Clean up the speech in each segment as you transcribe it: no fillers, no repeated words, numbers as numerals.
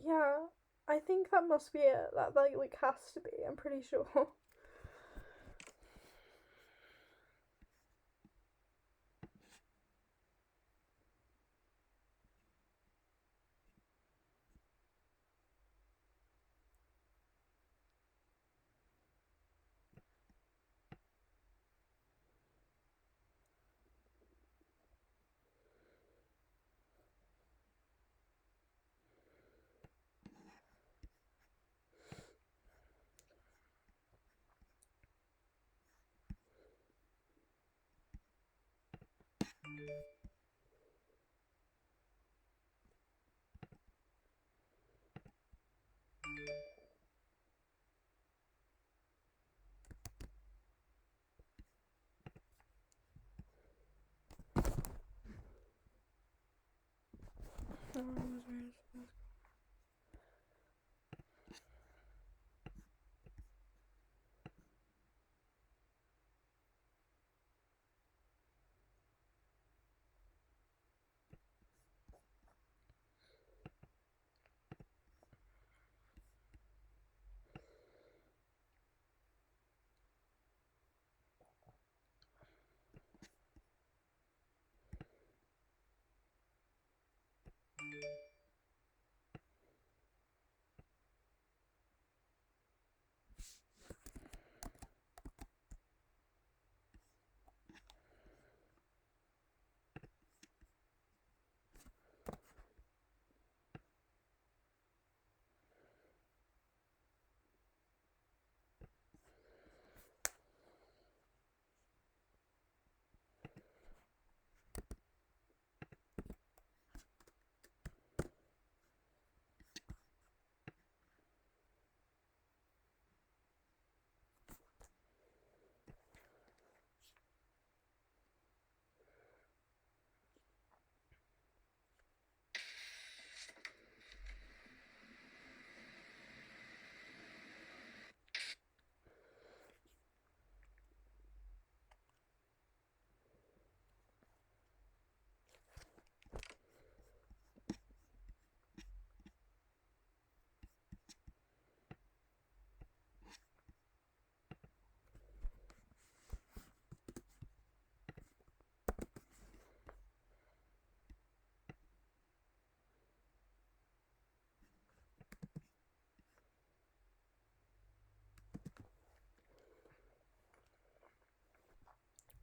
Yeah, I think that must be it. That like has to be. I'm pretty sure.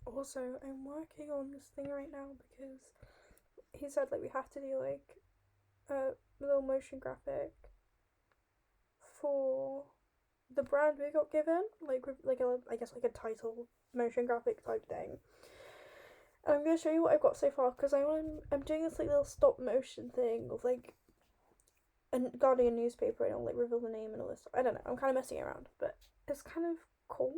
Also, I'm working on this thing right now because he said like we have to do like a little motion graphic for the brand we got given, like with like a I guess like a title motion graphic type thing. And I'm gonna show you what I've got so far because I'm doing this like little stop motion thing of like a Guardian newspaper and I'll like reveal the name and all this stuff. I don't know. I'm kind of messing around, but it's kind of cool.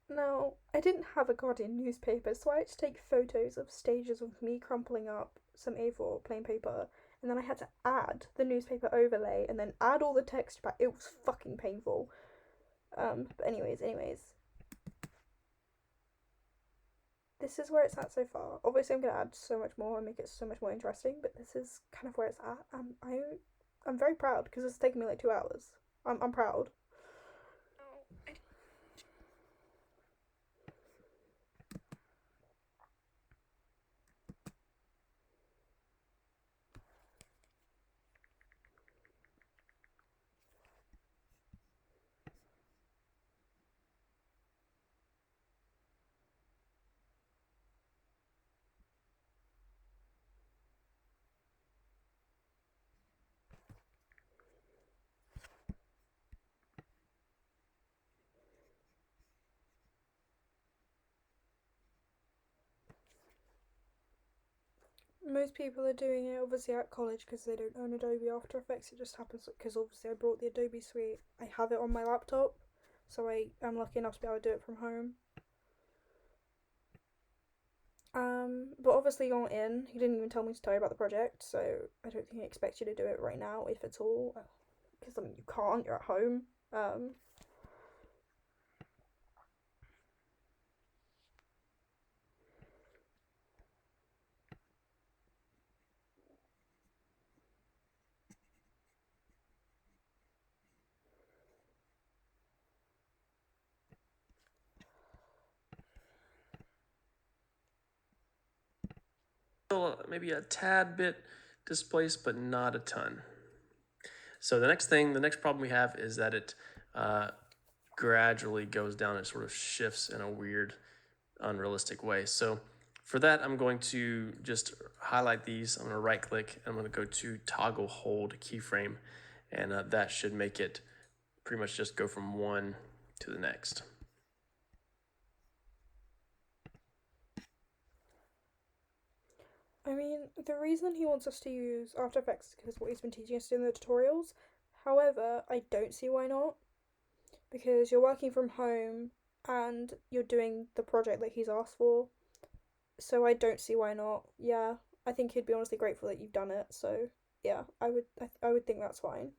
Now, I didn't have a Guardian newspaper, so I had to take photos of stages of me crumpling up some A4 plain paper, and then I had to add the newspaper overlay and then add all the text back. It was fucking painful. But anyways, this is where it's at so far. Obviously, I'm gonna add so much more and make it so much more interesting, but this is kind of where it's at. I'm very proud because it's taken me like 2 hours. I'm proud. Most people are doing it obviously at college because they don't own Adobe After Effects. It just happens because obviously I brought the Adobe Suite. I have it on my laptop, so I am lucky enough to be able to do it from home. But obviously you're not in. He didn't even tell me to tell you about the project, so I don't think he expects you to do it right now, if at all. Because I mean, you can't. You're at home. Um, Still maybe a tad bit displaced, but not a ton. So the next problem we have is that it gradually goes down. It sort of shifts in a weird, unrealistic way. So for that, I'm going to just highlight these. I'm going to right click. I'm going to go to toggle hold keyframe, and that should make it pretty much just go from one to the next. I mean, the reason he wants us to use After Effects is because what he's been teaching us in the tutorials. However, I don't see why not. Because you're working from home and you're doing the project that he's asked for. So I don't see why not. Yeah, I think he'd be honestly grateful that you've done it. So yeah, I would think that's fine.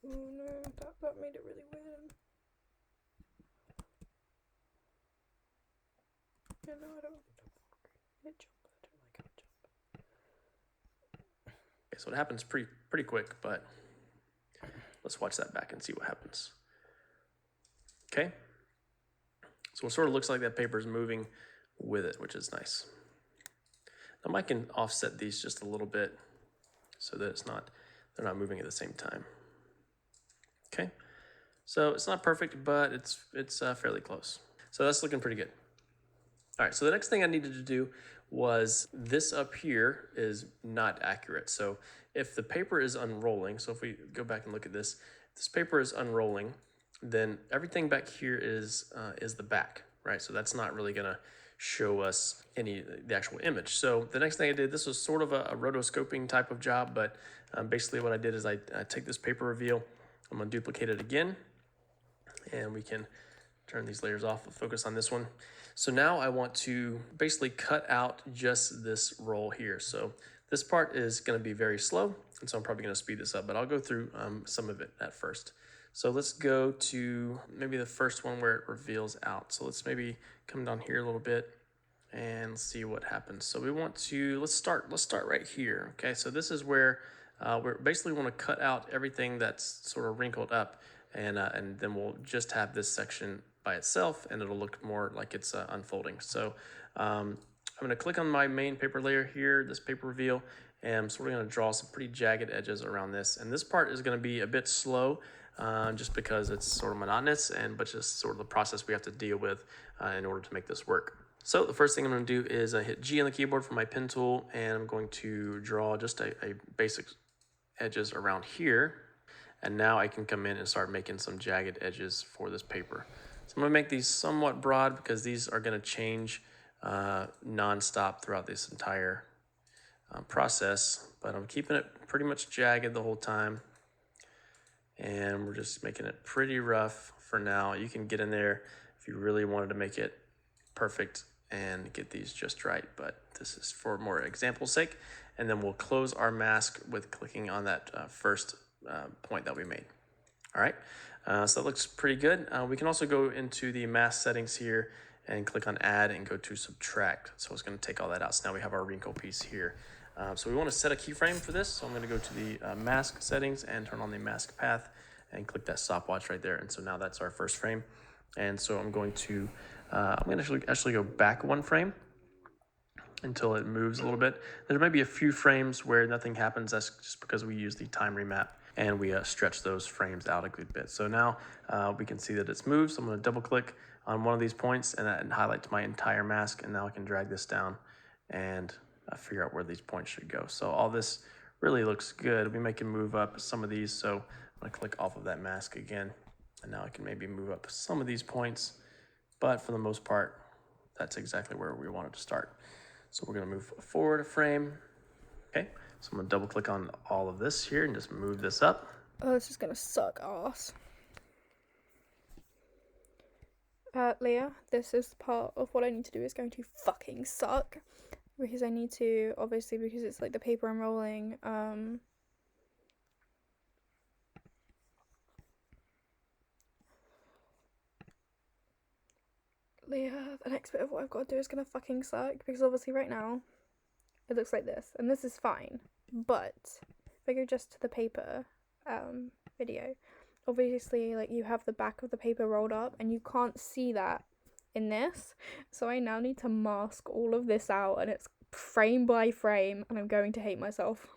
Oh no, that made it really weird. Yeah, no, I don't like it. Jump. I don't like it. Jump. Okay, so it happens pretty quick, but let's watch that back and see what happens. Okay, so it sort of looks like that paper is moving with it, which is nice. Now I can offset these just a little bit so that they're not moving at the same time. Okay, so it's not perfect, but it's fairly close. So that's looking pretty good. All right, so the next thing I needed to do was this up here is not accurate. So if the paper is unrolling, so if we go back and look at this paper is unrolling, then everything back here is the back, right? So that's not really gonna show us the actual image. So the next thing I did, this was sort of a rotoscoping type of job, but basically what I did is I take this paper reveal, I'm gonna duplicate it again, and we can turn these layers off, we'll focus on this one. So now I want to basically cut out just this roll here. So this part is gonna be very slow, and so I'm probably gonna speed this up, but I'll go through some of it at first. So let's go to maybe the first one where it reveals out. So let's maybe come down here a little bit and see what happens. So we want to, let's start right here. Okay, so this is where we basically want to cut out everything that's sort of wrinkled up, and then we'll just have this section by itself, and it'll look more like it's unfolding. So I'm going to click on my main paper layer here, this paper reveal, and I'm sort of going to draw some pretty jagged edges around this. And this part is going to be a bit slow, just because it's sort of monotonous, but just sort of the process we have to deal with in order to make this work. So the first thing I'm going to do is hit G on the keyboard for my pen tool, and I'm going to draw just a basic edges around here. And now I can come in and start making some jagged edges for this paper. So I'm going to make these somewhat broad because these are going to change non-stop throughout this entire process. But I'm keeping it pretty much jagged the whole time. And we're just making it pretty rough for now. You can get in there if you really wanted to make it perfect and get these just right, but this is for more example's sake. And then we'll close our mask with clicking on that first point that we made. All right, so that looks pretty good. We can also go into the mask settings here and click on add and go to subtract. So it's going to take all that out. So now we have our wrinkle piece here. So we want to set a keyframe for this. So I'm going to go to the mask settings and turn on the mask path and click that stopwatch right there. And so now that's our first frame. And so I'm going to actually go back one frame until it moves a little bit. There may be a few frames where nothing happens. That's just because we use the time remap and we stretch those frames out a good bit. So now we can see that it's moved. So I'm going to double click on one of these points and that highlights my entire mask. And now I can drag this down and figure out where these points should go. So all this really looks good. We may can move up some of these. So I'm going to click off of that mask again. And now I can maybe move up some of these points. But for the most part, that's exactly where we wanted to start. So we're going to move forward a frame. Okay, so I'm going to double click on all of this here and just move this up. Oh, this is going to suck ass. Leah, this is the part of what I need to do is going to fucking suck. Because I need to, obviously, because it's like the paper I'm rolling, the next bit of what I've got to do is gonna fucking suck, because obviously right now it looks like this, and this is fine, but if I go just to the paper video, obviously like you have the back of the paper rolled up and you can't see that in this, so I now need to mask all of this out, and it's frame by frame, and I'm going to hate myself.